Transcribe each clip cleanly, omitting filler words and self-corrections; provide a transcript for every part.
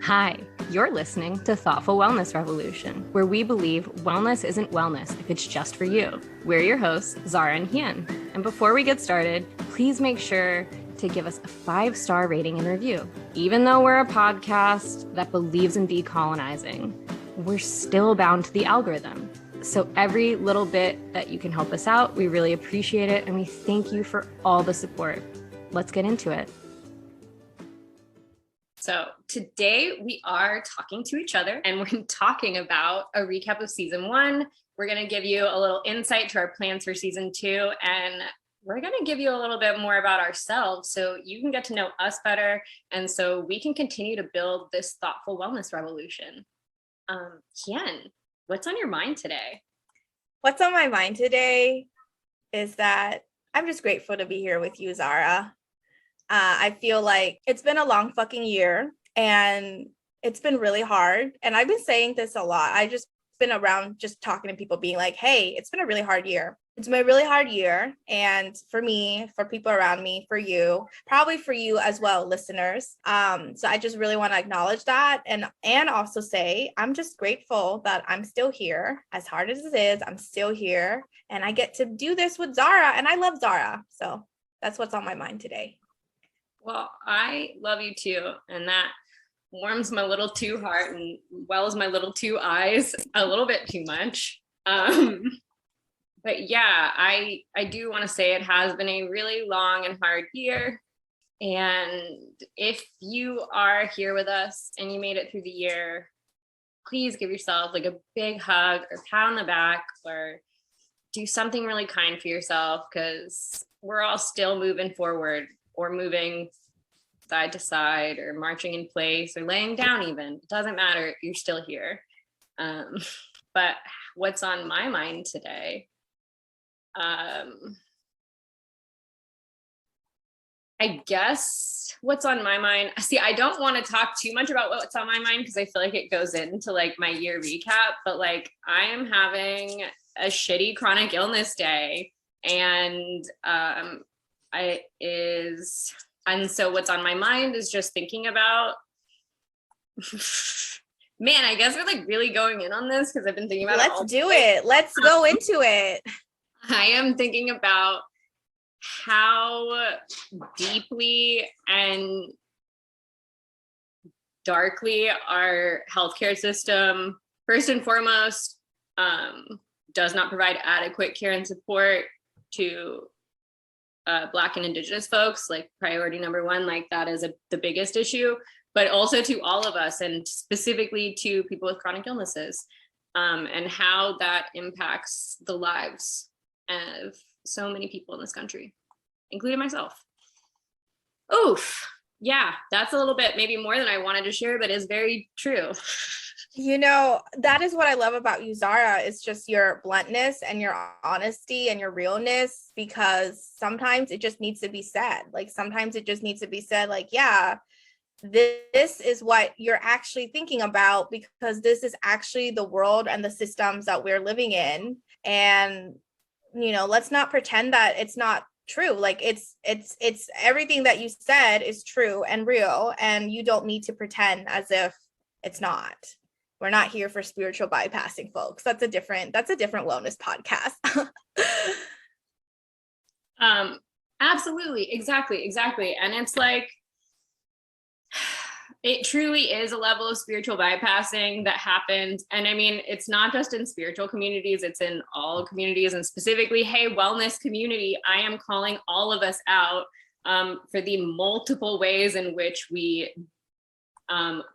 Hi, you're listening to Thoughtful Wellness Revolution, where we believe wellness isn't wellness if it's just for you. We're your hosts, Zahra and Hien. And before we get started, please make sure to give us a 5-star rating and review. Even though we're a podcast that believes in decolonizing, we're still bound to the algorithm. So every little bit that you can help us out, we really appreciate it. And we thank you for all the support. Let's get into it. So today we are talking to each other and we're talking about a recap of season 1. We're going to give you a little insight to our plans for season 2, and we're going to give you a little bit more about ourselves so you can get to know us better and so we can continue to build this thoughtful wellness revolution. Hien, what's on your mind today? What's on my mind today is that I'm just grateful to be here with you, Zahra. I feel like it's been a long fucking year and it's been really hard. And I've been saying this a lot. I just been around just talking to people being like, hey, it's been a really hard year. It's been a really hard year. And for me, for people around me, for you, probably for you as well, listeners. So I just really want to acknowledge that and also say, I'm just grateful that I'm still here. As hard as it is, I'm still here. And I get to do this with Zahra, and I love Zahra. So that's what's on my mind today. Well, I love you too, and that warms my little two heart and wells my little two eyes a little bit too much. But yeah, I do want to say it has been a really long and hard year. And if you are here with us and you made it through the year, please give yourself like a big hug or pat on the back or do something really kind for yourself, because we're all still moving forward, or moving side to side, or marching in place, or laying down even. It doesn't matter, you're still here. But what's on my mind today? I guess what's on my mind, see, I don't want to talk too much about what's on my mind because I feel like it goes into like my year recap, but like I am having a shitty chronic illness day, and and so what's on my mind is just thinking about man, I guess we're like really going in on this because I've been thinking about Let's go into it. I am thinking about how deeply and darkly our healthcare system, first and foremost, does not provide adequate care and support to Black and Indigenous folks, like priority number 1, like that is the biggest issue, but also to all of us, and specifically to people with chronic illnesses, and how that impacts the lives of so many people in this country, including myself. Oof. Yeah, that's a little bit, maybe more than I wanted to share, but is very true. You know, that is what I love about you, Zahra, is just your bluntness and your honesty and your realness, because sometimes it just needs to be said. Like sometimes it just needs to be said, like, yeah, this is what you're actually thinking about, because this is actually the world and the systems that we're living in. And, you know, let's not pretend that it's not true. Like it's everything that you said is true and real, and you don't need to pretend as if it's not. We're not here for spiritual bypassing, folks. That's a different wellness podcast. Absolutely. Exactly. And it's like, it truly is a level of spiritual bypassing that happens. And I mean, it's not just in spiritual communities, it's in all communities, and specifically, hey, wellness community, I am calling all of us out for the multiple ways in which we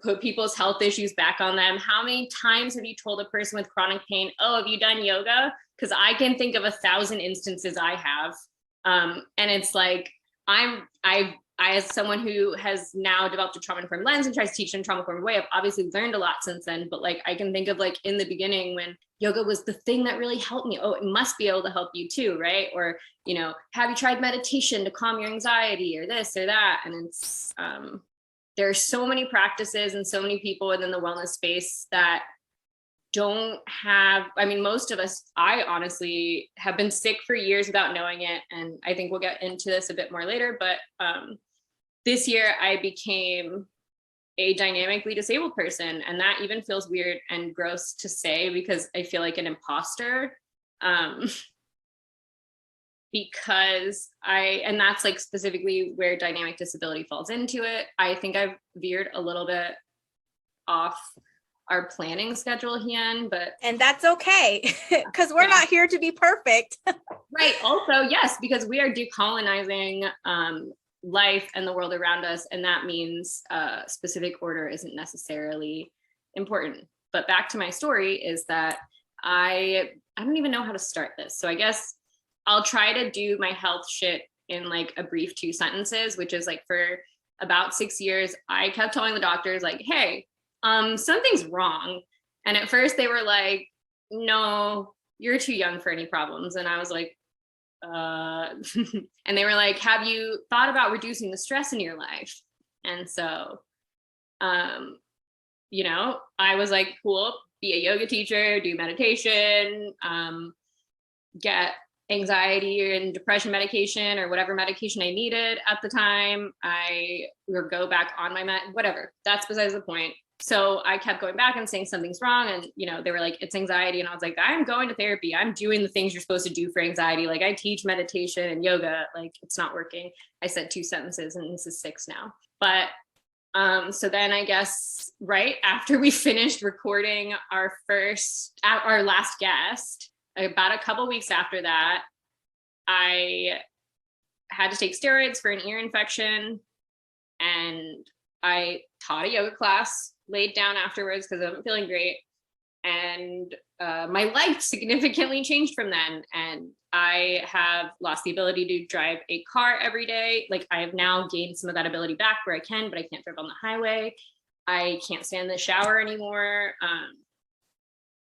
put people's health issues back on them. How many times have you told a person with chronic pain, oh, have you done yoga? Because I can think of 1,000 instances I have. And it's like, I, as someone who has now developed a trauma-informed lens and tries to teach in a trauma-informed way, I've obviously learned a lot since then, but like, I can think of like in the beginning when yoga was the thing that really helped me. Oh, it must be able to help you too, right? Or, you know, have you tried meditation to calm your anxiety, or this or that? And it's, there are so many practices and so many people within the wellness space that don't have, I mean, most of us, I honestly have been sick for years without knowing it. And I think we'll get into this a bit more later, but this year I became a dynamically disabled person. And that even feels weird and gross to say because I feel like an imposter. Because and that's like specifically where dynamic disability falls into it. I think I've veered a little bit off our planning schedule, Hien, and that's okay because we're not here to be perfect. Right. Also, yes, because we are decolonizing life and the world around us, and that means specific order isn't necessarily important. But back to my story is that I don't even know how to start this. So I guess I'll try to do my health shit in like a brief 2 sentences, which is like for about 6 years, I kept telling the doctors like, hey, something's wrong. And at first they were like, no, you're too young for any problems. And I was like, and they were like, have you thought about reducing the stress in your life? And so, you know, I was like, cool, be a yoga teacher, do meditation, get anxiety and depression medication or whatever medication I needed at the time. I would go back on my whatever. That's besides the point. So I kept going back and saying something's wrong. And, you know, they were like, it's anxiety. And I was like, I'm going to therapy. I'm doing the things you're supposed to do for anxiety. Like I teach meditation and yoga, like it's not working. I said 2 sentences and this is 6 now. But so then I guess right after we finished recording our last guest, about a couple weeks after that, I had to take steroids for an ear infection, and I taught a yoga class, laid down afterwards because I wasn't feeling great. And my life significantly changed from then. And I have lost the ability to drive a car every day. Like I have now gained some of that ability back where I can, but I can't drive on the highway. I can't stand the shower anymore.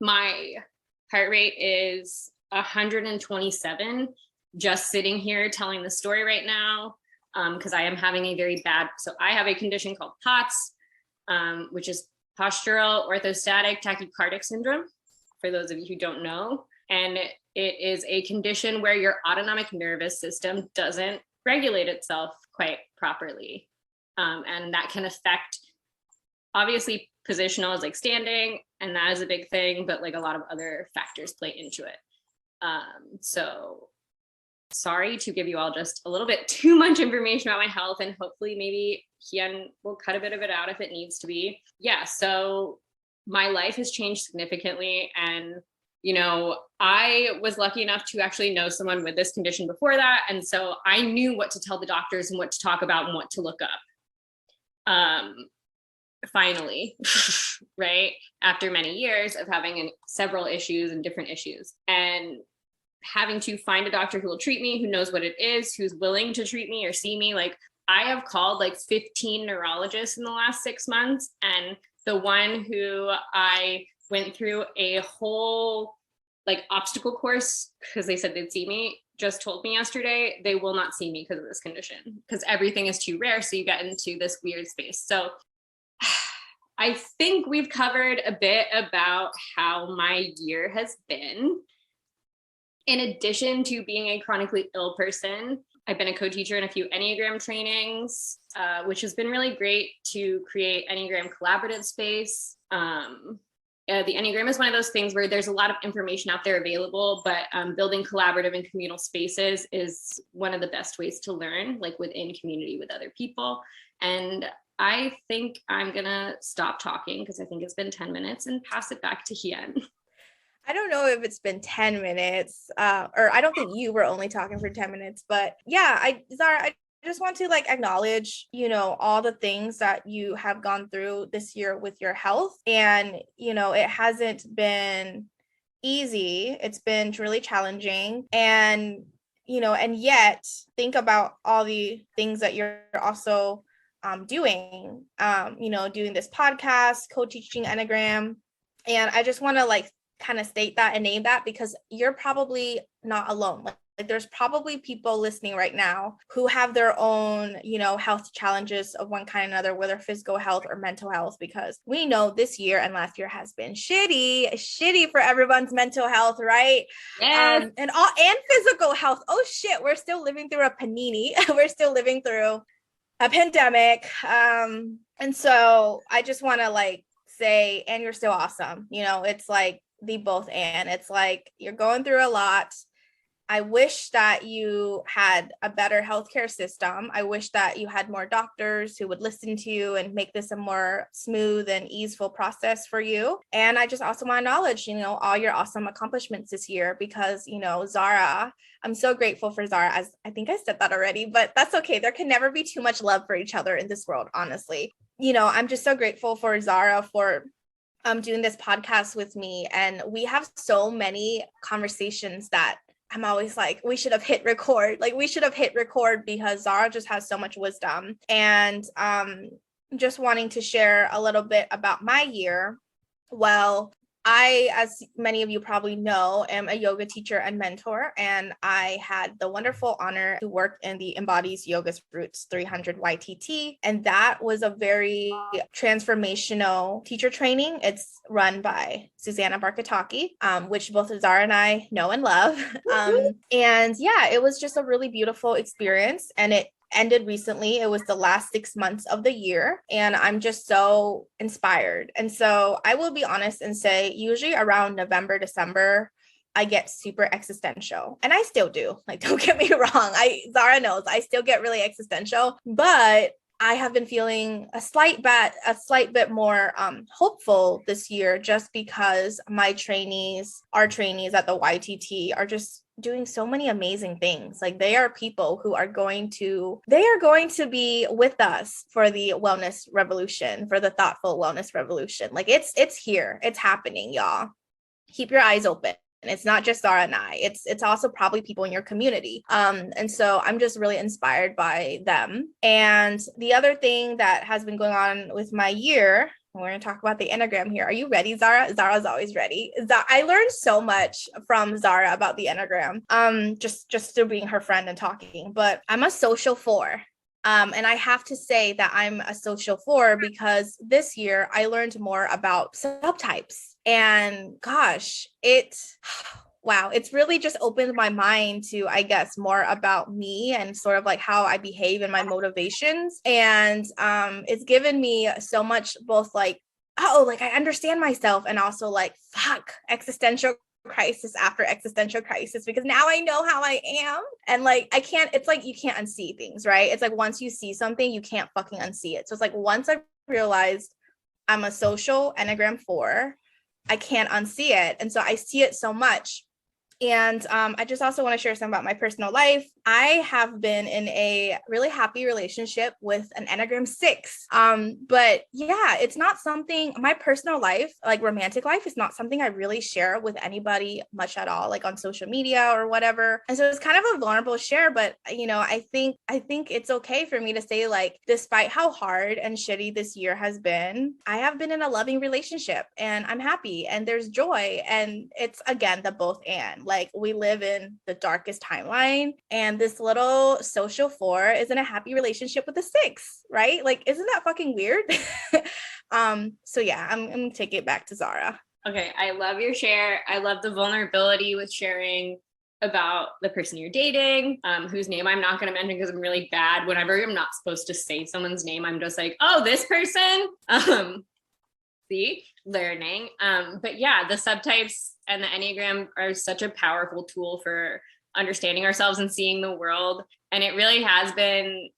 My heart rate is 127, just sitting here telling the story right now, because I am having a very bad, so I have a condition called POTS, which is postural orthostatic tachycardic syndrome, for those of you who don't know. And it is a condition where your autonomic nervous system doesn't regulate itself quite properly. And that can affect, obviously, positional is like standing, and that is a big thing, but like a lot of other factors play into it. So sorry to give you all just a little bit too much information about my health, and hopefully maybe Hien will cut a bit of it out if it needs to be. Yeah, so my life has changed significantly, and you know, I was lucky enough to actually know someone with this condition before that, and so I knew what to tell the doctors and what to talk about and what to look up. Finally, right? After many years of having several issues and different issues, and having to find a doctor who will treat me, who knows what it is, who's willing to treat me or see me. Like I have called like 15 neurologists in the last 6 months, and the one who I went through a whole like obstacle course because they said they'd see me, just told me yesterday they will not see me because of this condition, because everything is too rare. So you get into this weird space. So I think we've covered a bit about how my year has been. In addition to being a chronically ill person, I've been a co-teacher in a few Enneagram trainings, which has been really great to create Enneagram collaborative space. The Enneagram is one of those things where there's a lot of information out there available, but building collaborative and communal spaces is one of the best ways to learn, like within community with other people. And I think I'm gonna stop talking because I think it's been 10 minutes and pass it back to Hien. I don't know if it's been 10 minutes, or I don't think you were only talking for 10 minutes, but yeah, Zahra, I just want to like acknowledge, you know, all the things that you have gone through this year with your health. And, you know, it hasn't been easy. It's been really challenging. And, you know, and yet think about all the things that you're also doing, you know, doing this podcast, co-teaching Enneagram. And I just want to like kind of state that and name that because you're probably not alone. Like there's probably people listening right now who have their own, you know, health challenges of one kind or another, whether physical health or mental health, because we know this year and last year has been shitty for everyone's mental health, right? Yes. And physical health. Oh shit, we're still living through a panini. We're still living through a pandemic. And so I just want to like say, and you're still awesome. You know, it's like the both and. It's like you're going through a lot. I wish that you had a better healthcare system. I wish that you had more doctors who would listen to you and make this a more smooth and easeful process for you. And I just also want to acknowledge, you know, all your awesome accomplishments this year because, you know, Zahra, I'm so grateful for Zahra, as I think I said that already, but that's okay. There can never be too much love for each other in this world, honestly. You know, I'm just so grateful for Zahra for doing this podcast with me. And we have so many conversations that I'm always like, we should have hit record. Like we should have hit record because Zahra just has so much wisdom. And just wanting to share a little bit about my year. Well, I, as many of you probably know, am a yoga teacher and mentor, and I had the wonderful honor to work in the Embodies Yoga's Roots 300 YTT, and that was a very transformational teacher training. It's run by Susanna Barkataki, which both Zahra and I know and love. And yeah, it was just a really beautiful experience, and it ended recently. It was the last 6 months of the year, and I'm just so inspired. And so I will be honest and say, usually around November, December, I get super existential, and I still do. Like, don't get me wrong. Zahra knows I still get really existential, but I have been feeling a slight bit more hopeful this year, just because our trainees at the YTT are just doing so many amazing things. Like they are people who are going to be with us for the wellness revolution, for the thoughtful wellness revolution. Like it's here, it's happening, y'all. Keep your eyes open. And it's not just Zahra and I, it's also probably people in your community. And so I'm just really inspired by them. And the other thing that has been going on with my year, we're going to talk about the Enneagram here. Are you ready, Zahra? Zahra's always ready. I learned so much from Zahra about the Enneagram, just through being her friend and talking. But I'm a social 4. And I have to say that I'm a social 4 because this year I learned more about subtypes. And gosh, wow, it's really just opened my mind to, I guess, more about me and sort of like how I behave and my motivations. And it's given me so much, both like, oh, like I understand myself, and also like, fuck, existential crisis after existential crisis, because now I know how I am. And like, it's like you can't unsee things, right? It's like once you see something, you can't fucking unsee it. So it's like once I realized I'm a social Enneagram 4, I can't unsee it. And so I see it so much. And I just also want to share some about my personal life. I have been in a really happy relationship with an Enneagram 6. But yeah, it's not something, my personal life, like romantic life, is not something I really share with anybody much at all, like on social media or whatever. And so it's kind of a vulnerable share, but you know, I think it's okay for me to say, like, despite how hard and shitty this year has been, I have been in a loving relationship and I'm happy and there's joy. And it's, again, the both and. Like, we live in the darkest timeline, and this little social 4 is in a happy relationship with a 6, right? Like, isn't that fucking weird? So yeah, I'm gonna take it back to Zahra. Okay, I love your share. I love the vulnerability with sharing about the person you're dating, whose name I'm not going to mention because I'm really bad. Whenever I'm not supposed to say someone's name, I'm just like, oh, this person. See, learning. But yeah, the subtypes and the Enneagram are such a powerful tool for understanding ourselves and seeing the world. And it really has been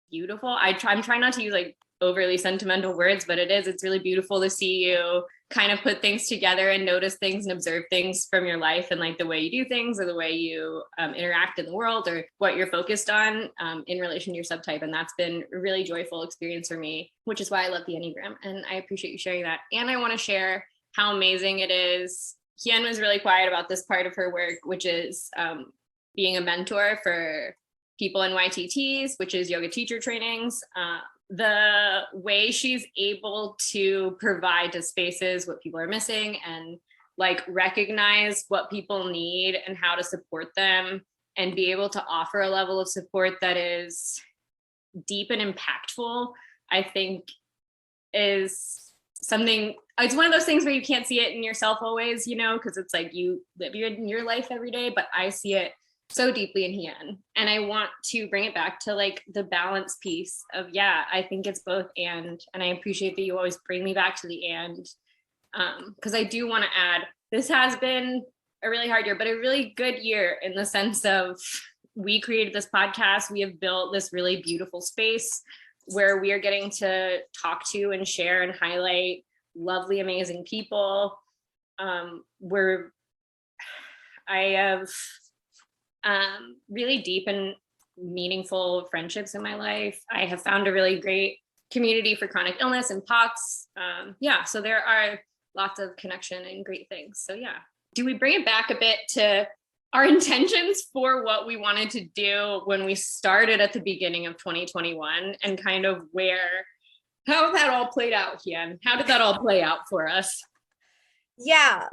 beautiful. I'm trying not to use like overly sentimental words, but it's really beautiful to see you kind of put things together and notice things and observe things from your life, and like the way you do things or the way you interact in the world or what you're focused on in relation to your subtype. And that's been a really joyful experience for me, which is why I love the Enneagram. And I appreciate you sharing that. And I want to share how amazing it is. Hien was really quiet about this part of her work, which is being a mentor for people in YTTs, which is yoga teacher trainings. The way she's able to provide to spaces what people are missing and like recognize what people need and how to support them, and be able to offer a level of support that is deep and impactful, I think is something, it's one of those things where you can't see it in yourself always, you know, because it's like you live your life every day, but I see it so deeply in Hien. And I want to bring it back to like the balance piece of, yeah, I think it's both and I appreciate that you always bring me back to the and, because I do want to add, this has been a really hard year, but a really good year in the sense of we created this podcast. We have built this really beautiful space where we are getting to talk to and share and highlight lovely, amazing people. I have really deep and meaningful friendships in my life. I have found a really great community for chronic illness and POTS. So there are lots of connection and great things. So yeah. Do we bring it back a bit to our intentions for what we wanted to do when we started at the beginning of 2021 and kind of how that all played out, Hien? How did that all play out for us? Yeah.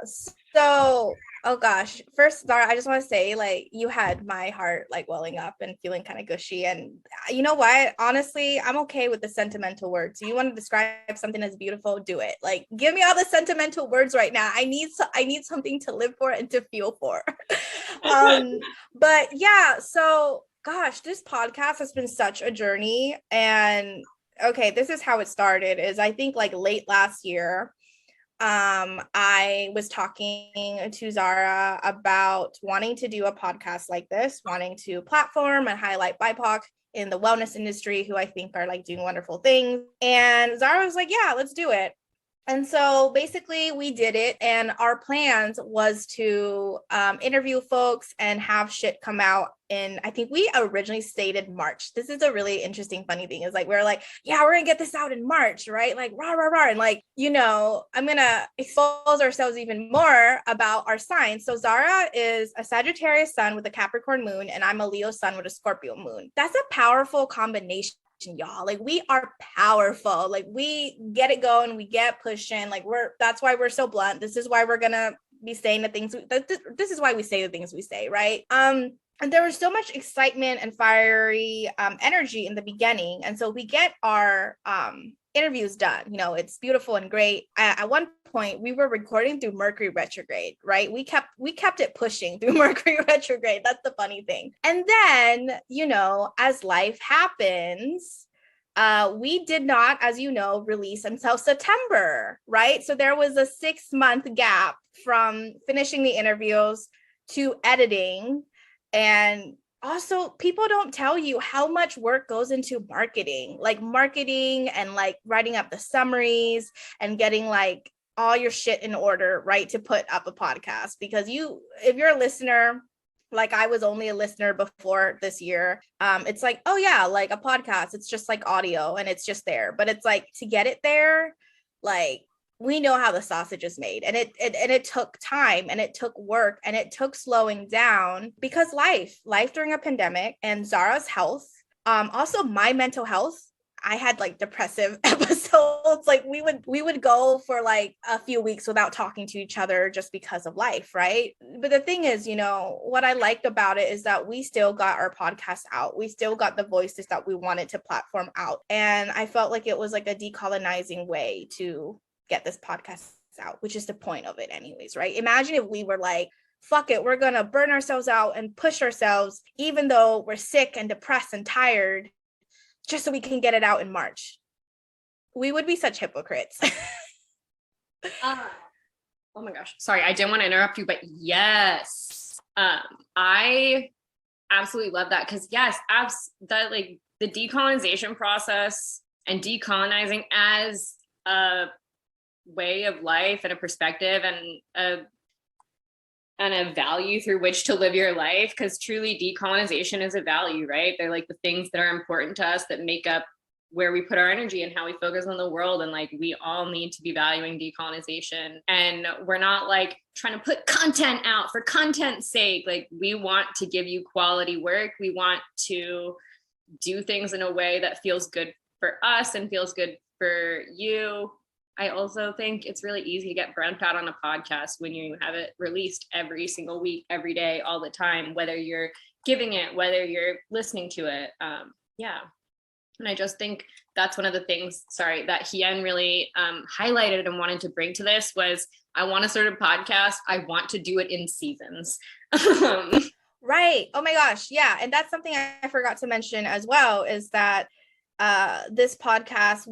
So, oh gosh. First, Zahra, I just want to say, like, you had my heart like welling up and feeling kind of gushy. And you know what? Honestly, I'm okay with the sentimental words. You want to describe something as beautiful, do it. Like, give me all the sentimental words right now. I need something to live for and to feel for. But yeah, so gosh, this podcast has been such a journey. And okay, this is how it started, is I think like late last year. I was talking to Zahra about wanting to do a podcast like this, wanting to platform and highlight BIPOC in the wellness industry, who I think are like doing wonderful things. And Zahra was like, yeah, let's do it. And so basically we did it, and our plans was to interview folks and have shit come out in, I think we originally stated March. This is a really interesting, funny thing, is like, we're like, yeah, we're gonna get this out in March, right? Like, rah, rah, rah. And like, you know, I'm gonna expose ourselves even more about our signs. So Zahra is a Sagittarius sun with a Capricorn moon, and I'm a Leo sun with a Scorpio moon. That's a powerful combination, y'all. Like, we are powerful. Like, we get it going, we get pushing. Like, that's why we're so blunt. This is why we're gonna be saying the things this is why we say the things we say, right? And there was so much excitement and fiery energy in the beginning, and so we get our interviews done. You know, it's beautiful and great. At one point, we were recording through Mercury retrograde, right? We kept it pushing through Mercury retrograde. That's the funny thing. And then, you know, as life happens, we did not, as you know, release until September, right? So there was a 6-month gap from finishing the interviews to editing. And also, people don't tell you how much work goes into marketing and like writing up the summaries and getting like all your shit in order, right, to put up a podcast. Because if you're a listener, like I was only a listener before this year, it's like, oh yeah, like a podcast, it's just like audio and it's just there. But it's like, to get it there, like, we know how the sausage is made, and it took time, and it took work, and it took slowing down, because life during a pandemic, and Zahra's health, also my mental health. I had like depressive episodes. Like we would go for like a few weeks without talking to each other just because of life, right? But the thing is, you know, what I liked about it is that we still got our podcast out. We still got the voices that we wanted to platform out. And I felt like it was like a decolonizing way to get this podcast out, which is the point of it anyways, right? Imagine if we were like, fuck it, we're gonna burn ourselves out and push ourselves even though we're sick and depressed and tired, just so we can get it out in March. We would be such hypocrites. Oh my gosh, sorry, I didn't want to interrupt you, but yes, I absolutely love that, because yes, that like the decolonization process and decolonizing as a way of life and a perspective and a value through which to live your life, because truly decolonization is a value, right? They're like the things that are important to us that make up where we put our energy and how we focus on the world. And like, we all need to be valuing decolonization, and we're not like trying to put content out for content's sake. Like, we want to give you quality work. We want to do things in a way that feels good for us and feels good for you. I also think it's really easy to get burnt out on a podcast when you have it released every single week, every day, all the time, whether you're giving it, whether you're listening to it. Yeah. And I just think that's one of the things, that Hien really highlighted and wanted to bring to this was, I want to start a podcast. I want to do it in seasons. Right. Oh my gosh. Yeah. And that's something I forgot to mention as well, is that this podcast,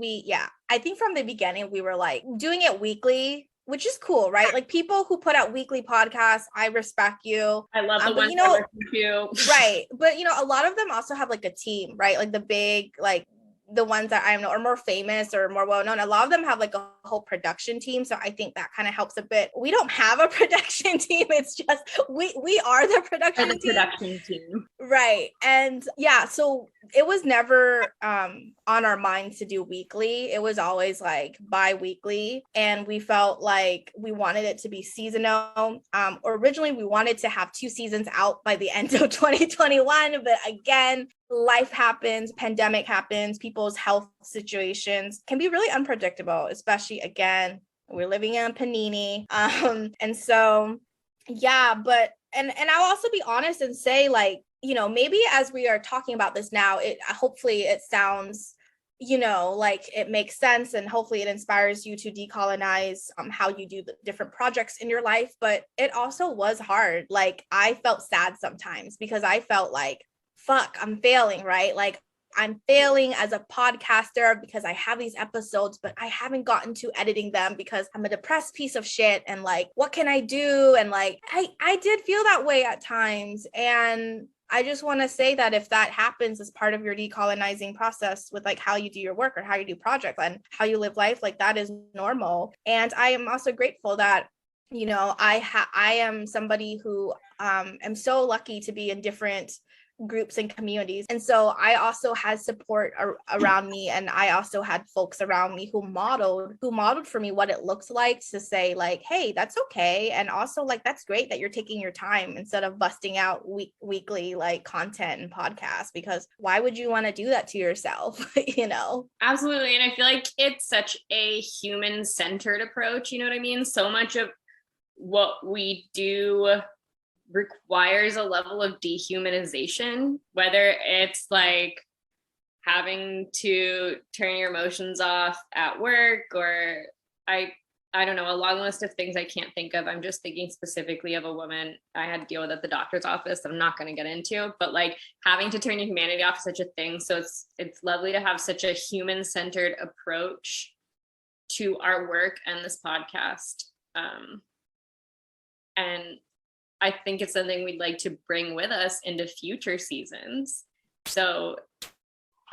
I think from the beginning we were like doing it weekly, which is cool, right? Like people who put out weekly podcasts, I respect you. I love the ones you know, I listen to. right. But you know, a lot of them also have like a team, right? Like the big, like the ones that I know are more famous or more well-known, a lot of them have like a whole production team. So I think that kind of helps a bit. We don't have a production team. It's just, we are the production team. Right. And yeah, so it was never on our mind to do weekly. It was always like bi-weekly. And we felt like we wanted it to be seasonal. Originally, we wanted to have 2 seasons out by the end of 2021. But again, life happens, pandemic happens, people's health situations can be really unpredictable, especially again, we're living in Panini. And so, yeah, but and I'll also be honest and say, like, you know, maybe as we are talking about this now, hopefully it sounds, you know, like it makes sense, and hopefully it inspires you to decolonize how you do the different projects in your life. But it also was hard. Like I felt sad sometimes because I felt like, fuck, I'm failing, right? Like I'm failing as a podcaster because I have these episodes, but I haven't gotten to editing them because I'm a depressed piece of shit. And like, what can I do? And like, I did feel that way at times. And I just want to say that if that happens as part of your decolonizing process with like how you do your work or how you do projects and how you live life, like that is normal. And I am also grateful that, you know, I am somebody who am so lucky to be in different groups and communities. And so I also had support around me, and I also had folks around me who modeled for me what it looks like to say like, hey, that's okay. And also like, that's great that you're taking your time instead of busting out weekly like content and podcasts, because why would you want to do that to yourself? You know? Absolutely. And I feel like it's such a human-centered approach, you know what I mean? So much of what we do requires a level of dehumanization, whether it's like having to turn your emotions off at work, or I don't know, a long list of things I can't think of. I'm just thinking specifically of a woman I had to deal with at the doctor's office that I'm not going to get into, but like having to turn your humanity off is such a thing. So it's lovely to have such a human-centered approach to our work and this podcast. And I think it's something we'd like to bring with us into future seasons. So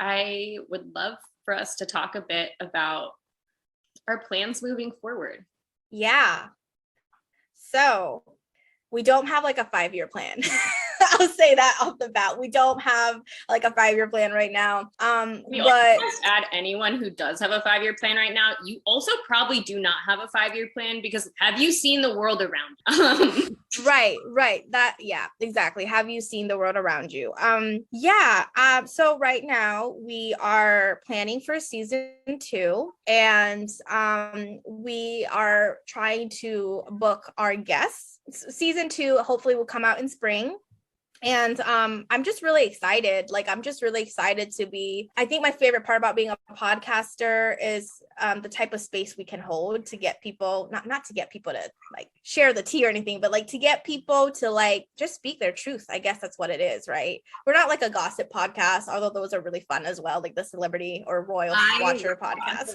I would love for us to talk a bit about our plans moving forward. Yeah. So we don't have like a 5-year plan. I'll say that off the bat. We don't have like a 5-year plan right now. We but also add anyone who does have a 5-year plan right now, you also probably do not have a 5-year plan, because have you seen the world around you? Right. That, yeah, exactly. Have you seen the world around you? So right now we are planning for season 2, and we are trying to book our guests. Season 2 hopefully will come out in spring. And I'm just really excited. Like, I'm just really excited to be, I think my favorite part about being a podcaster is the type of space we can hold to get people, not to get people to like share the tea or anything, but like to get people to like just speak their truth. I guess that's what it is, right? We're not like a gossip podcast, although those are really fun as well, like the Celebrity or Royal Watcher podcast.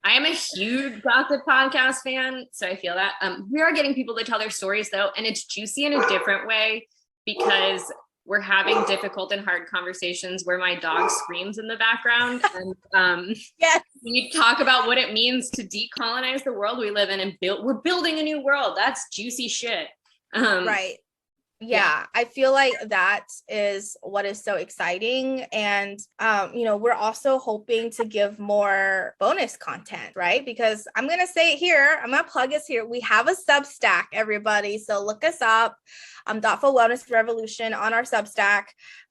I am a huge gossip podcast fan, so I feel that. We are getting people to tell their stories though, and it's juicy in a different way, because we're having difficult and hard conversations where my dog screams in the background. And yes. We talk about what it means to decolonize the world we live in, and we're building a new world. That's juicy shit. Right. Yeah, I feel like that is what is so exciting. And, we're also hoping to give more bonus content, right? Because I'm going to say it here, I'm going to plug us here. We have a Substack, everybody. So look us up, Thoughtful Wellness Revolution on our Substack.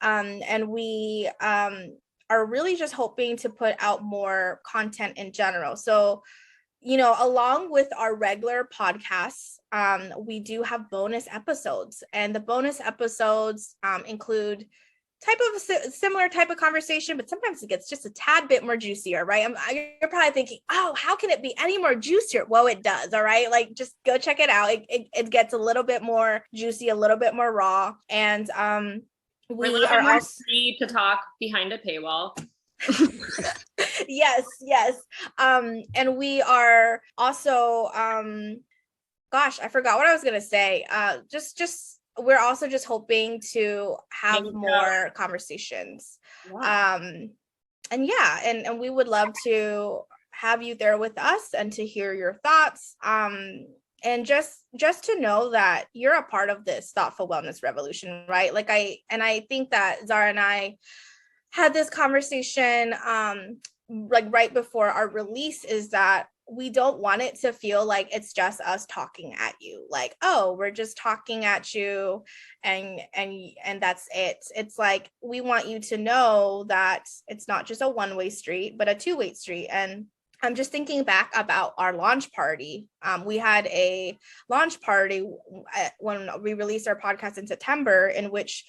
And we are really just hoping to put out more content in general. So, along with our regular podcasts, we do have bonus episodes, and the bonus episodes include similar type of conversation, but sometimes it gets just a tad bit more juicier, right? You're probably thinking, oh, how can it be any more juicier? Well, it does. All right. Like, just go check it out. It gets a little bit more juicy, a little bit more raw. And we are also free to talk behind a paywall. Yes. And we are also gosh, I forgot what I was gonna say. We're also just hoping to have more conversations. Yeah. And we would love to have you there with us and to hear your thoughts. And just to know that you're a part of this thoughtful wellness revolution, right? Like I think that Zahra and I had this conversation like right before our release, is that we don't want it to feel like it's just us talking at you, like, oh, we're just talking at you and that's it. It's like, we want you to know that it's not just a one-way street, but a two-way street. And I'm just thinking back about our launch party. We had a launch party when we released our podcast in September, in which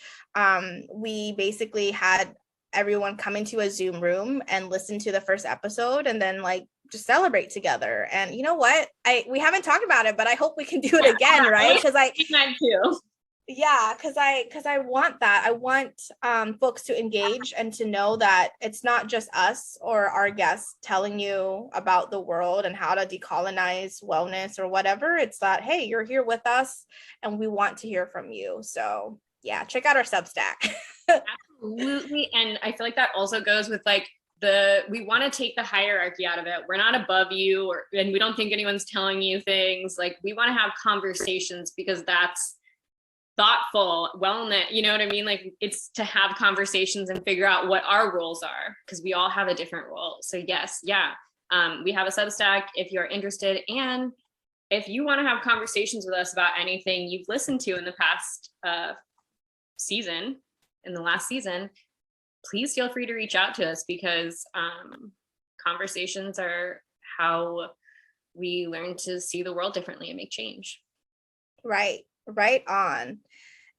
we basically had everyone come into a Zoom room and listen to the first episode and then like just celebrate together. And you know what? We haven't talked about it, but I hope we can do it again, right? Because I want that. I want folks to engage and to know that it's not just us or our guests telling you about the world and how to decolonize wellness or whatever. It's that, hey, you're here with us and we want to hear from you. So yeah, check out our Substack. Absolutely. And I feel like that also goes with like we want to take the hierarchy out of it. We're not above you, and we don't think anyone's telling you things. Like, we want to have conversations because that's thoughtful wellness. You know what I mean? Like, it's to have conversations and figure out what our roles are, because we all have a different role. So yes, yeah. We have a Substack if you're interested. And if you want to have conversations with us about anything you've listened to in the past in the last season, please feel free to reach out to us, because conversations are how we learn to see the world differently and make change. Right on.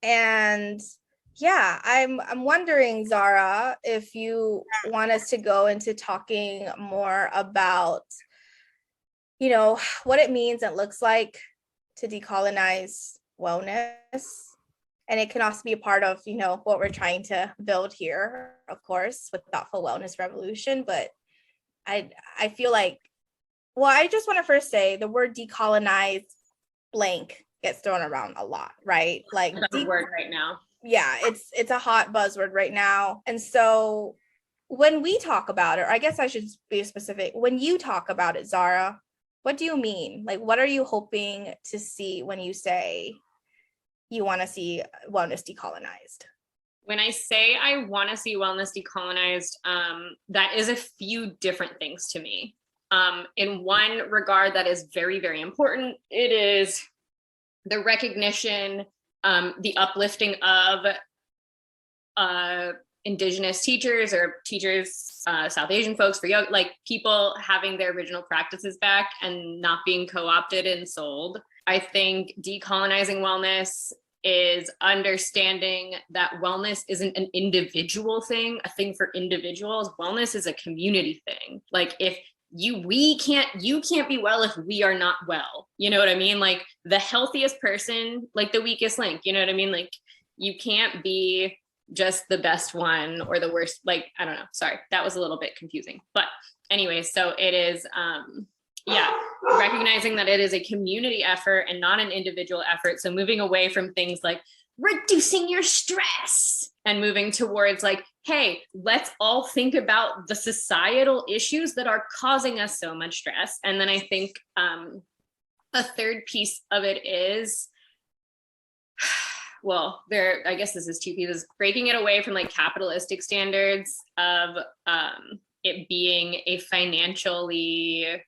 And yeah, I'm wondering, Zahra, if you want us to go into talking more about, you know, what it means and looks like to decolonize wellness. And it can also be a part of, you know, what we're trying to build here, of course, with Thoughtful Wellness Revolution. But I feel like, well, I just want to first say the word decolonize blank gets thrown around a lot, right? Like, that's a word right now. Yeah, it's a hot buzzword right now. And so when we talk about it, or I guess I should be specific, when you talk about it, Zahra, what do you mean? Like, what are you hoping to see when you say you want to see wellness decolonized? When I say I want to see wellness decolonized, that is a few different things to me. In one regard that is very, very important, it is the recognition, the uplifting of Indigenous teachers or teachers, South Asian folks, for yoga, like people having their original practices back and not being co-opted and sold. I think decolonizing wellness is understanding that wellness isn't an individual thing, a thing for individuals. Wellness is a community thing. Like, if you can't be well if we are not well. You know what I mean? Like, the healthiest person, like the weakest link, you know what I mean? Like, you can't be just the best one or the worst. Like, I don't know. Sorry, that was a little bit confusing. But anyway, so it is, recognizing that it is a community effort and not an individual effort. So moving away from things like reducing your stress and moving towards like, hey, let's all think about the societal issues that are causing us so much stress. And then I think a third piece of it is, well, I guess this is two pieces, breaking it away from like capitalistic standards of it being a financially,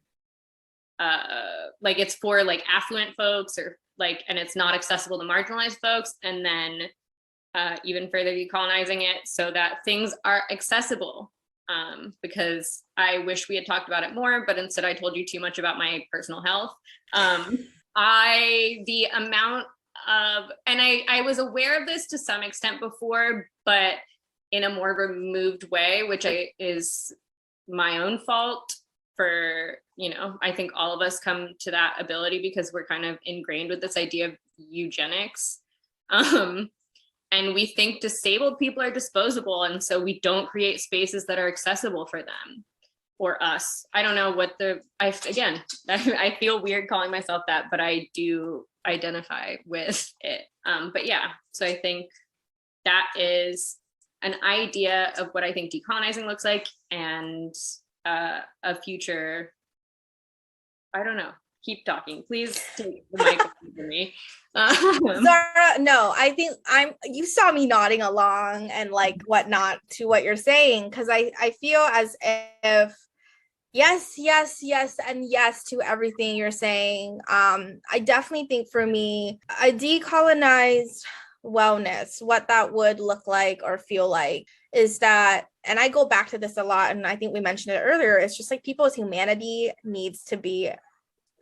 like it's for like affluent folks or like, and it's not accessible to marginalized folks. And then even further decolonizing it so that things are accessible. Because I wish we had talked about it more, but instead I told you too much about my personal health. The amount of, and I was aware of this to some extent before, but in a more removed way, which is my own fault for, I think all of us come to that ability because we're kind of ingrained with this idea of eugenics. And we think disabled people are disposable. And so we don't create spaces that are accessible for them or us. I don't know what I feel weird calling myself that, but I do identify with it. But yeah, so I think that is an idea of what I think decolonizing looks like, and a future, I don't know, keep talking. Please take the mic from me. Zahra, no, I think you saw me nodding along and like whatnot to what you're saying, because I feel as if yes, and yes to everything you're saying. I definitely think for me, a decolonized wellness, what that would look like or feel like is that, and I go back to this a lot, and I think we mentioned it earlier, it's just like people's humanity needs to be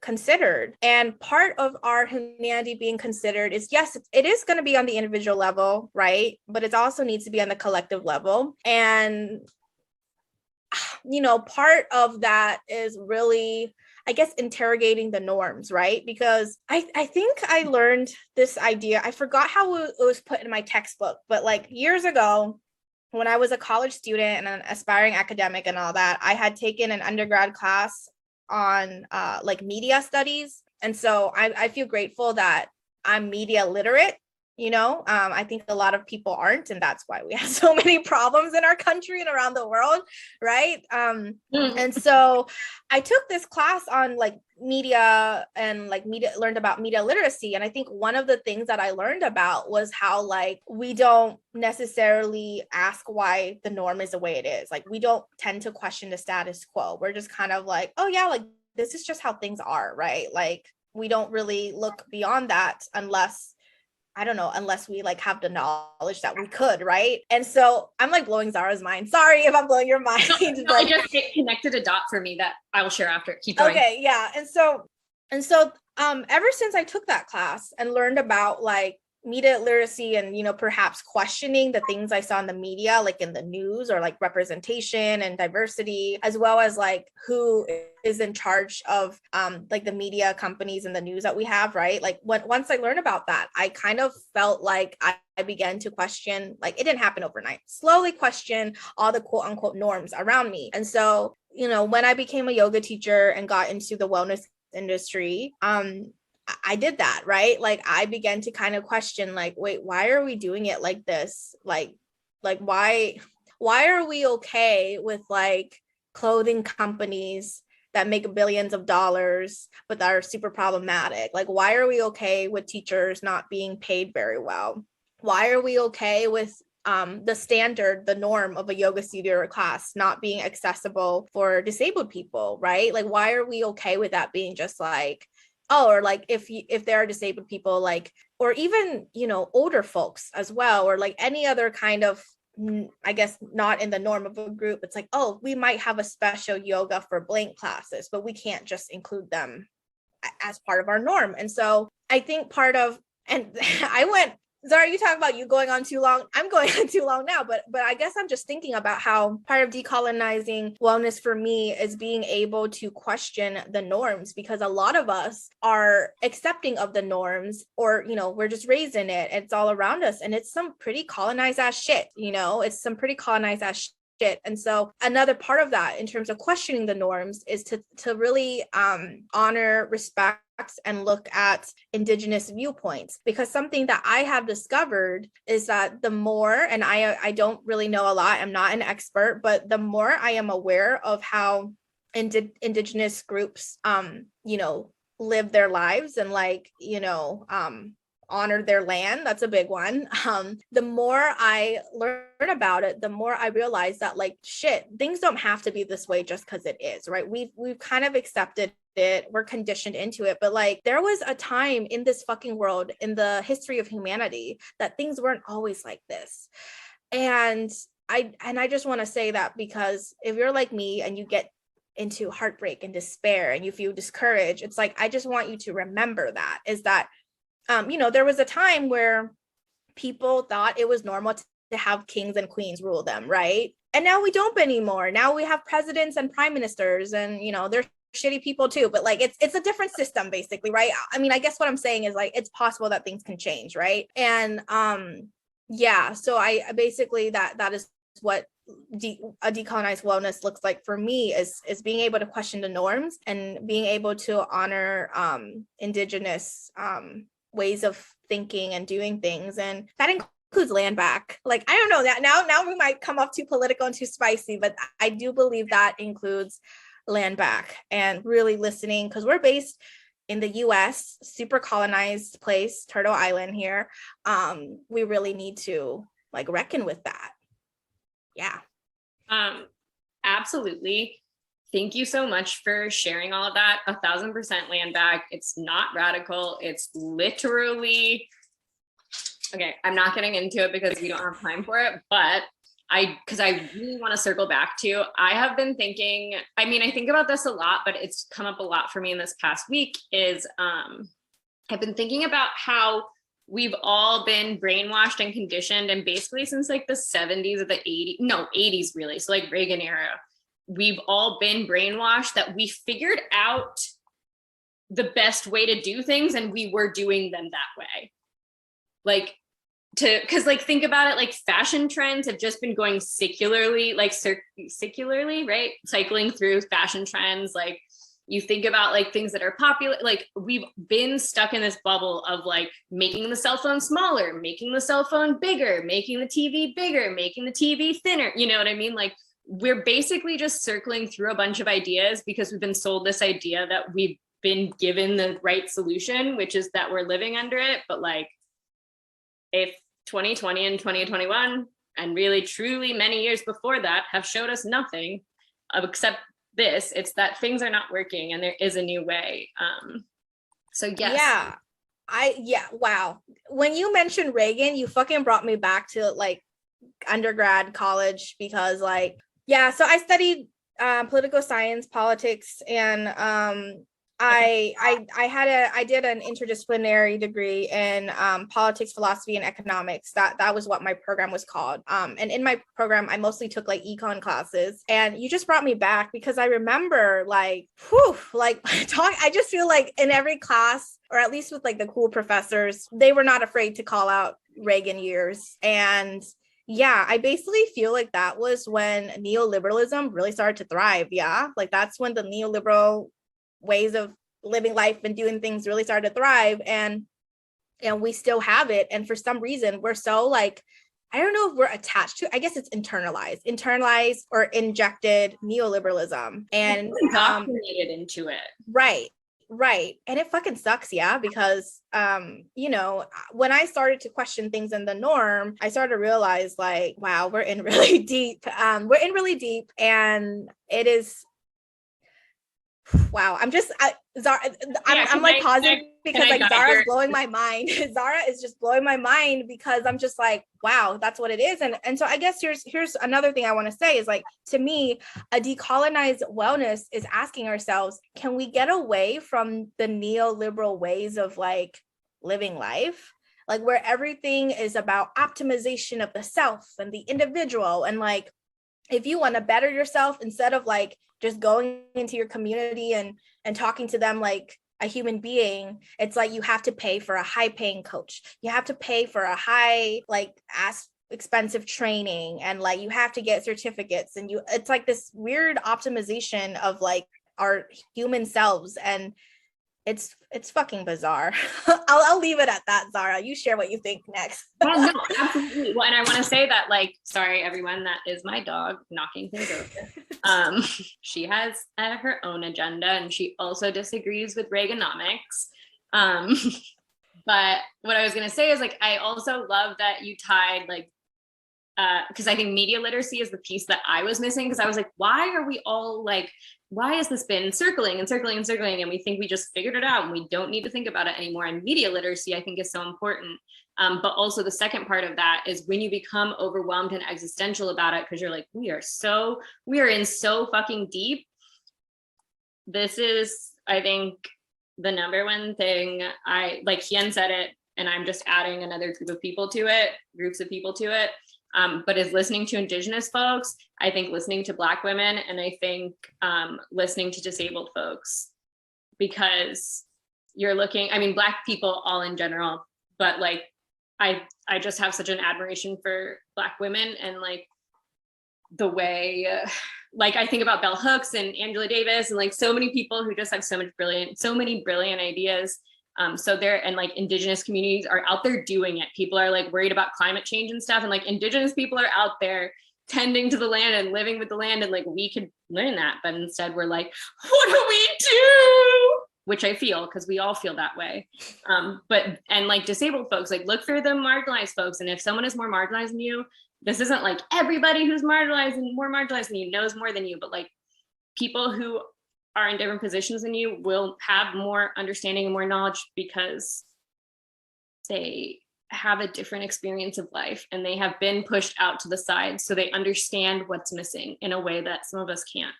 considered. And part of our humanity being considered is, yes, it is going to be on the individual level, right? But it also needs to be on the collective level. And, part of that is really, I guess, interrogating the norms, right? Because I think I learned this idea. I forgot how it was put in my textbook, but like years ago, when I was a college student and an aspiring academic and all that, I had taken an undergrad class on like media studies. And so I feel grateful that I'm media literate. I think a lot of people aren't, and that's why we have so many problems in our country and around the world, right? And so I took this class on like media and like learned about media literacy. And I think one of the things that I learned about was how like we don't necessarily ask why the norm is the way it is. Like we don't tend to question the status quo. We're just kind of like, oh yeah, like this is just how things are, right? Like we don't really look beyond that unless we like have the knowledge that we could, right? And so I'm like blowing Zahra's mind. Sorry if I'm blowing your mind. No, I just connected a dot for me that I will share after. Keep going. Okay, yeah. And so ever since I took that class and learned about like media literacy and perhaps questioning the things I saw in the media, like in the news, or like representation and diversity, as well as like who is in charge of like the media companies and the news that we have, right? Like once I learned about that, I kind of felt like I began to question, like it didn't happen overnight, slowly question all the quote unquote norms around me. And so when I became a yoga teacher and got into the wellness industry, I did that, right? Like I began to kind of question, like, wait, why are we doing it like this? Like why are we okay with like clothing companies that make billions of dollars but that are super problematic? Like why are we okay with teachers not being paid very well? Why are we okay with the norm of a yoga studio or class not being accessible for disabled people, right? Like why are we okay with that being just like, oh, or like if there are disabled people, like, or even older folks as well, or like any other kind of, I guess, not in the norm of a group, it's like, oh, we might have a special yoga for blank classes, but we can't just include them as part of our norm. And so I think part of, and Zahra, you talk about you going on too long. I'm going on too long now, but I guess I'm just thinking about how part of decolonizing wellness for me is being able to question the norms, because a lot of us are accepting of the norms, or, we're just raised in it. It's all around us. And it's some pretty colonized ass shit, it's some pretty colonized ass shit. And so another part of that in terms of questioning the norms is to really honor, respect, and look at Indigenous viewpoints, because something that I have discovered is that the more, and I don't really know a lot, I'm not an expert, but the more I am aware of how Indigenous groups live their lives and like honor their land, that's a big one. The more I learn about it, the more I realize that like shit, things don't have to be this way just because it is, right? We've kind of accepted it, we're conditioned into it, but like there was a time in this fucking world, in the history of humanity, that things weren't always like this. And I just want to say that, because if you're like me and you get into heartbreak and despair and you feel discouraged, it's like I just want you to remember that there was a time where people thought it was normal to to have kings and queens rule them, right? And now we don't anymore. Now we have presidents and prime ministers, and they're shitty people too, but like it's a different system basically, right? I mean, I guess what I'm saying is like it's possible that things can change, right? And yeah, so I basically that is what a decolonized wellness looks like for me, is being able to question the norms and being able to honor indigenous ways of thinking and doing things, and that includes land back. Like, I don't know, that now we might come off too political and too spicy, but I do believe that includes land back and really listening, because we're based in the US, super colonized place, Turtle Island here. We really need to like reckon with that. Yeah. Absolutely. Thank you so much for sharing all of that. 1,000% land back. It's not radical. It's literally, okay, I'm not getting into it because we don't have time for it, but because I really want to circle back to, I have been thinking, I mean, I think about this a lot, but it's come up a lot for me in this past week, is I've been thinking about how we've all been brainwashed and conditioned, and basically since like the 70s or the 80s really, so like Reagan era, we've all been brainwashed that we figured out the best way to do things and we were doing them that way. Like, because like think about it, like fashion trends have just been going secularly, right? Cycling through fashion trends. Like you think about like things that are popular, like we've been stuck in this bubble of like making the cell phone smaller, making the cell phone bigger, making the TV bigger, making the TV thinner. You know what I mean? Like we're basically just circling through a bunch of ideas because we've been sold this idea that we've been given the right solution, which is that we're living under it. But like, if 2020 and 2021, and really truly many years before that, have showed us nothing except this, it's that things are not working and there is a new way. So yes. Yeah, wow. When you mentioned Reagan, you fucking brought me back to like undergrad, college, because like, yeah, so I studied political science, politics, and I did an interdisciplinary degree in politics, philosophy, and economics. That was what my program was called. And in my program, I mostly took like econ classes. And you just brought me back because I remember like, I just feel like in every class, or at least with like the cool professors, they were not afraid to call out Reagan years. And yeah, I basically feel like that was when neoliberalism really started to thrive. Yeah, like that's when the neoliberal ways of living life and doing things really started to thrive, and we still have it. And for some reason we're so like, I don't know if we're attached to, I guess it's internalized or injected neoliberalism and indoctrinated into it. Right. And it fucking sucks, yeah, because when I started to question things in the norm, I started to realize like, wow, we're in really deep, and it is, wow. I'm like pausing because like Zahra's blowing my mind. Zahra is just blowing my mind because I'm just like, wow, that's what it is. And so I guess here's another thing I want to say is like, to me, a decolonized wellness is asking ourselves, can we get away from the neoliberal ways of like living life? Like where everything is about optimization of the self and the individual. And like, if you want to better yourself, instead of like just going into your community and talking to them like a human being, it's like you have to pay for a high paying coach. You have to pay for a high, like expensive training, and like you have to get certificates, and it's like this weird optimization of like our human selves, and it's fucking bizarre. I'll leave it at that. Zahra, you share what you think next. Well, no, absolutely. Well, and I want to say that, like, sorry, everyone, that is my dog knocking things over. She has her own agenda, and she also disagrees with Reaganomics. But what I was going to say is, like, I also love that you tied, like, because I think media literacy is the piece that I was missing, because I was like, why are we all like, why has this been circling and circling and circling, and we think we just figured it out and we don't need to think about it anymore? And media literacy, I think, is so important. But also the second part of that is when you become overwhelmed and existential about it, because you're like, we are in so fucking deep. This is, I think, the number one thing. I like Hien said it, and I'm just adding another groups of people to it. but is listening to Indigenous folks, I think listening to Black women, and I think listening to disabled folks, because you're looking, I mean, Black people all in general, but like, I just have such an admiration for Black women, and like the way, like I think about Bell Hooks and Angela Davis and like so many people who just have so many brilliant ideas. So there, and like Indigenous communities are out there doing it. People are like worried about climate change and stuff, and like Indigenous people are out there tending to the land and living with the land, and like we could learn that, but instead we're like, what do we do? Which I feel, because we all feel that way. But like disabled folks, like look for the marginalized folks, and if someone is more marginalized than you, this isn't like everybody who's marginalized and more marginalized than you knows more than you, but like people who are in different positions than you will have more understanding and more knowledge because they have a different experience of life and they have been pushed out to the side, so they understand what's missing in a way that some of us can't.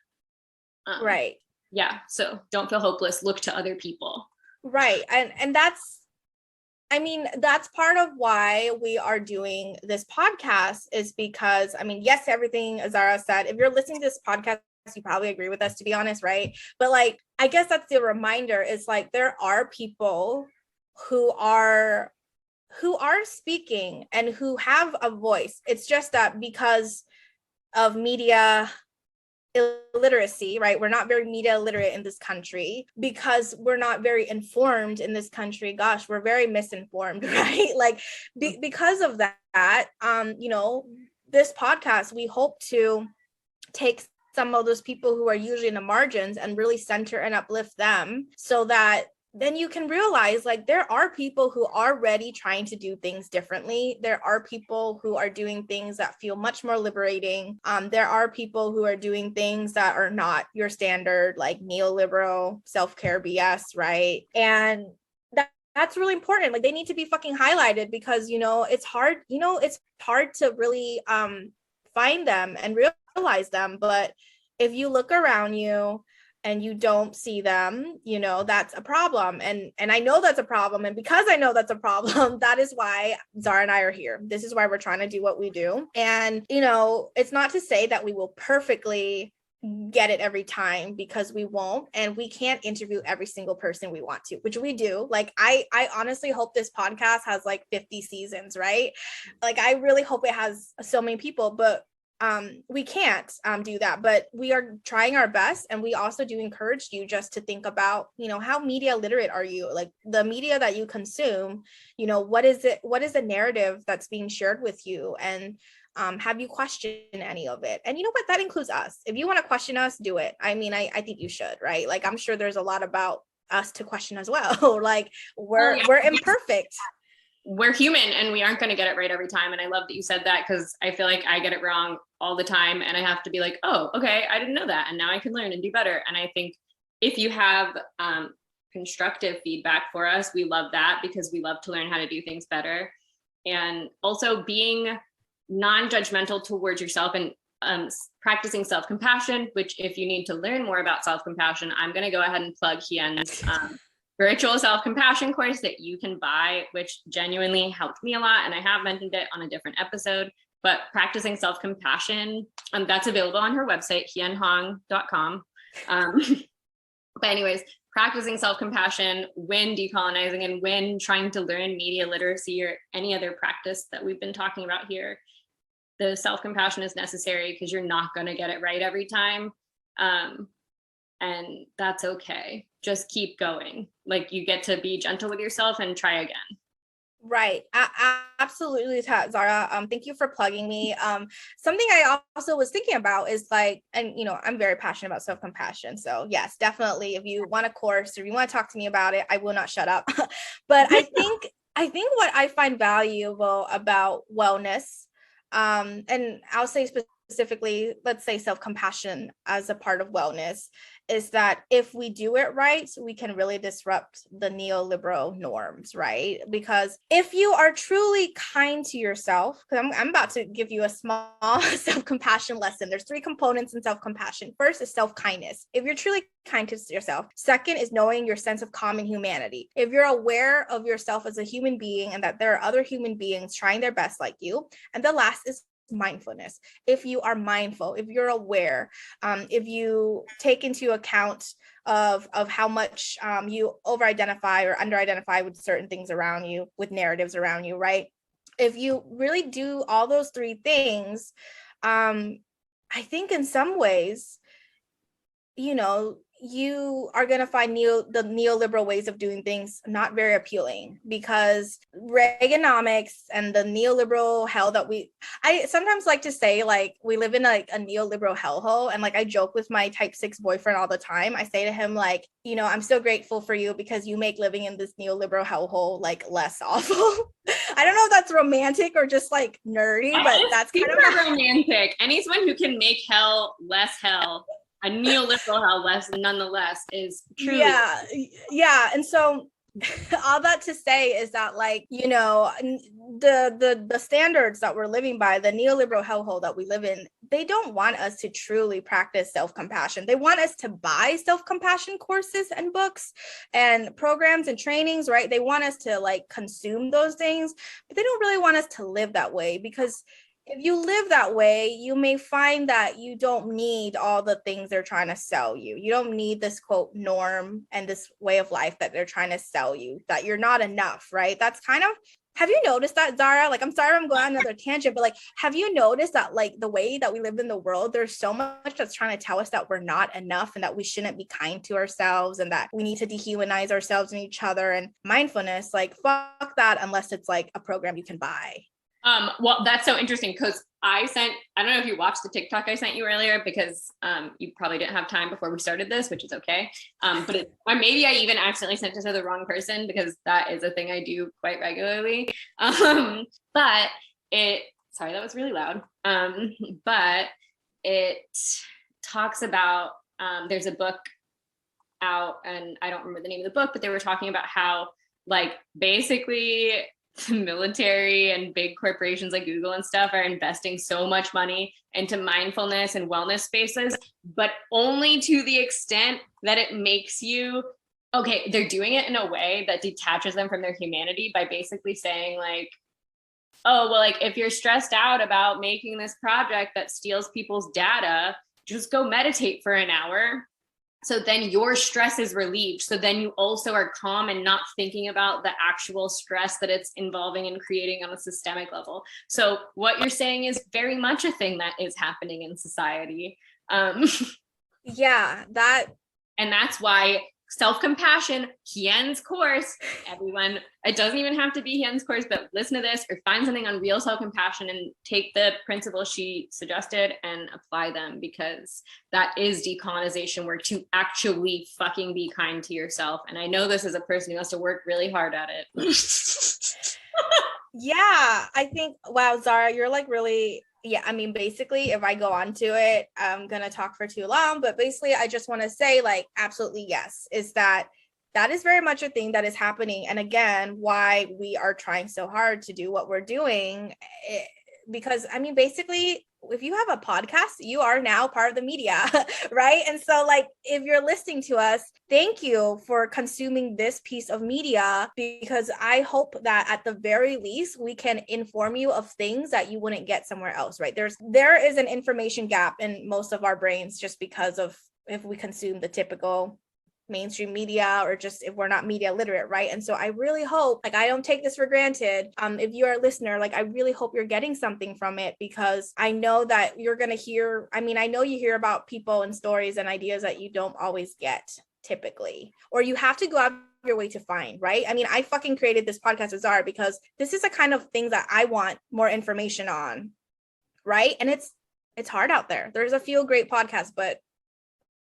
Right. Yeah, so don't feel hopeless, look to other people. Right. And that's, I mean, that's part of why we are doing this podcast, is because, I mean, yes, everything Zahra said, if you're listening to this podcast, you probably agree with us, to be honest, right? But like, I guess that's the reminder, is like, there are people who are speaking and who have a voice. It's just that because of media illiteracy, right? We're not very media literate in this country, because we're not very informed in this country. Gosh, we're very misinformed, right? Like because of that, you know, this podcast, we hope to take some of those people who are usually in the margins and really center and uplift them, so that then you can realize like there are people who are already trying to do things differently. There are people who are doing things that feel much more liberating. There are people who are doing things that are not your standard, like neoliberal self-care BS, right? And that's really important. Like they need to be fucking highlighted, because, you know, it's hard to really find them and realize them. But if you look around you and you don't see them, you know, that's a problem. And I know that's a problem. And because I know that's a problem, that is why Zahra and I are here. This is why we're trying to do what we do. And, you know, it's not to say that we will perfectly get it every time, because we won't, and we can't interview every single person we want to, which we do. Like I honestly hope this podcast has like 50 seasons, right? Like I really hope it has so many people, but we can't do that, but we are trying our best. And we also do encourage you just to think about, you know, how media literate are you? Like the media that you consume, you know, what is the narrative that's being shared with you? And have you questioned any of it? And you know what, that includes us. If you want to question us, do it. I mean, I think you should, right? Like I'm sure there's a lot about us to question as well. Like we're imperfect. We're human and we aren't going to get it right every time. And I love that you said that, because I feel like I get it wrong all the time, and I have to be like, oh, okay, I didn't know that, and now I can learn and do better. And I think if you have constructive feedback for us, we love that, because we love to learn how to do things better. And also being non-judgmental towards yourself, and practicing self-compassion, which if you need to learn more about self-compassion, I'm going to go ahead and plug Hien's virtual self-compassion course that you can buy, which genuinely helped me a lot. And I have mentioned it on a different episode, but practicing self-compassion, that's available on her website, hienhong.com. But anyways, practicing self-compassion when decolonizing and when trying to learn media literacy or any other practice that we've been talking about here, the self-compassion is necessary, because you're not going to get it right every time. And that's okay. Just keep going. Like you get to be gentle with yourself and try again. Right. Absolutely, Zahra. Thank you for plugging me. Something I also was thinking about is like, and you know, I'm very passionate about self-compassion. So yes, definitely. If you want a course or you want to talk to me about it, I will not shut up. But I think what I find valuable about wellness, and I'll say specifically, let's say self-compassion as a part of wellness, is that if we do it right, we can really disrupt the neoliberal norms, right? Because if you are truly kind to yourself, because I'm about to give you a small self-compassion lesson. There's 3 components in self-compassion. First is self-kindness. If you're truly kind to yourself. Second is knowing your sense of common humanity. If you're aware of yourself as a human being and that there are other human beings trying their best like you. And the last is mindfulness. If you are mindful, if you're aware, if you take into account of how much you over-identify or under-identify with certain things around you, with narratives around you, right? If you really do all those three things, I think in some ways, you know, you are going to find the neoliberal ways of doing things not very appealing, because Reaganomics and the neoliberal hell that I sometimes like to say, like, we live in like a neoliberal hellhole. And like, I joke with my type 6 boyfriend all the time. I say to him, like, you know, I'm so grateful for you because you make living in this neoliberal hellhole like less awful. I don't know if that's romantic or just like nerdy, but that's kind of romantic. Anyone who can make hell less hell, a neoliberal hell less nonetheless, is truly. Yeah. And so all that to say is that, like, you know, the standards that we're living by, the neoliberal hellhole that we live in, they don't want us to truly practice self-compassion. They want us to buy self-compassion courses and books and programs and trainings, right? They want us to like consume those things, but they don't really want us to live that way, because if you live that way, you may find that you don't need all the things they're trying to sell you. You don't need this quote norm and this way of life that they're trying to sell you, that you're not enough, right? That's kind of, have you noticed that, Zahra? Like, I'm sorry I'm going on another tangent, but like, have you noticed that like the way that we live in the world, there's so much that's trying to tell us that we're not enough and that we shouldn't be kind to ourselves and that we need to dehumanize ourselves and each other, and mindfulness, like, fuck that, unless it's like a program you can buy. Well, that's so interesting, because I don't know if you watched the TikTok I sent you earlier, because you probably didn't have time before we started this, which is okay. Or maybe I even accidentally sent it to the wrong person, because that is a thing I do quite regularly. But sorry, that was really loud. But it talks about, there's a book out, and I don't remember the name of the book, but they were talking about how, like, basically the military and big corporations like Google and stuff are investing so much money into mindfulness and wellness spaces, but only to the extent that it makes you, okay, they're doing it in a way that detaches them from their humanity by basically saying, like, oh, well, like, if you're stressed out about making this project that steals people's data, just go meditate for an hour. So then your stress is relieved. So then you also are calm and not thinking about the actual stress that it's involving and creating on a systemic level. So what you're saying is very much a thing that is happening in society. Yeah, and that's why self-compassion, Hien's course, everyone, it doesn't even have to be Hien's course, but listen to this or find something on real self-compassion and take the principles she suggested and apply them, because that is decolonization work, to actually fucking be kind to yourself. And I know this as a person who has to work really hard at it. Yeah, I think, wow, Zahra, you're like really, yeah, I mean, basically, if I go on to it, I'm going to talk for too long, but basically, I just want to say, like, absolutely yes, is that is very much a thing that is happening. And again, why we are trying so hard to do what we're doing, because, I mean, basically, if you have a podcast, you are now part of the media, right? And so, like, if you're listening to us, thank you for consuming this piece of media, because I hope that at the very least, we can inform you of things that you wouldn't get somewhere else, right? There is an information gap in most of our brains just because of if we consume the typical mainstream media, or just if we're not media literate, right? And so I really hope, like, I don't take this for granted. If you're a listener, like, I really hope you're getting something from it, because I know that you're going to hear, I mean, I know you hear about people and stories and ideas that you don't always get typically, or you have to go out your way to find, right? I mean, I fucking created this podcast with Zahra because this is the kind of things that I want more information on, right? And it's hard out there. There's a few great podcasts, but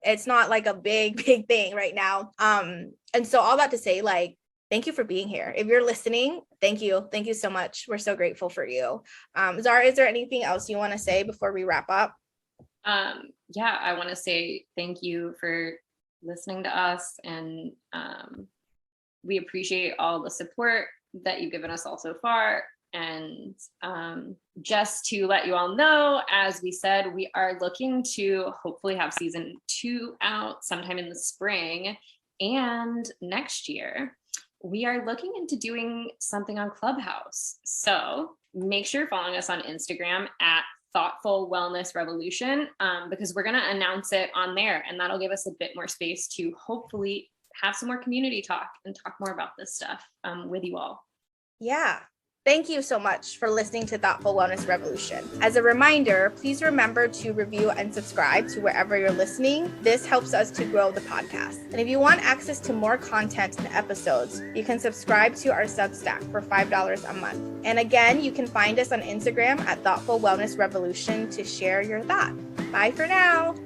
it's not like a big thing right now. And so all that to say, like, thank you for being here. If you're listening, thank you so much. We're so grateful for you. Zahra, is there anything else you want to say before we wrap up? Yeah, I want to say thank you for listening to us, and we appreciate all the support that you've given us all so far. And just to let you all know, as we said, we are looking to hopefully have season 2 out sometime in the spring, and next year we are looking into doing something on Clubhouse. So make sure you're following us on Instagram at Thoughtful Wellness Revolution, because we're going to announce it on there, and that'll give us a bit more space to hopefully have some more community talk and talk more about this stuff with you all. Yeah. Thank you so much for listening to Thoughtful Wellness Revolution. As a reminder, please remember to review and subscribe to wherever you're listening. This helps us to grow the podcast. And if you want access to more content and episodes, you can subscribe to our Substack for $5 a month. And again, you can find us on Instagram at Thoughtful Wellness Revolution to share your thoughts. Bye for now.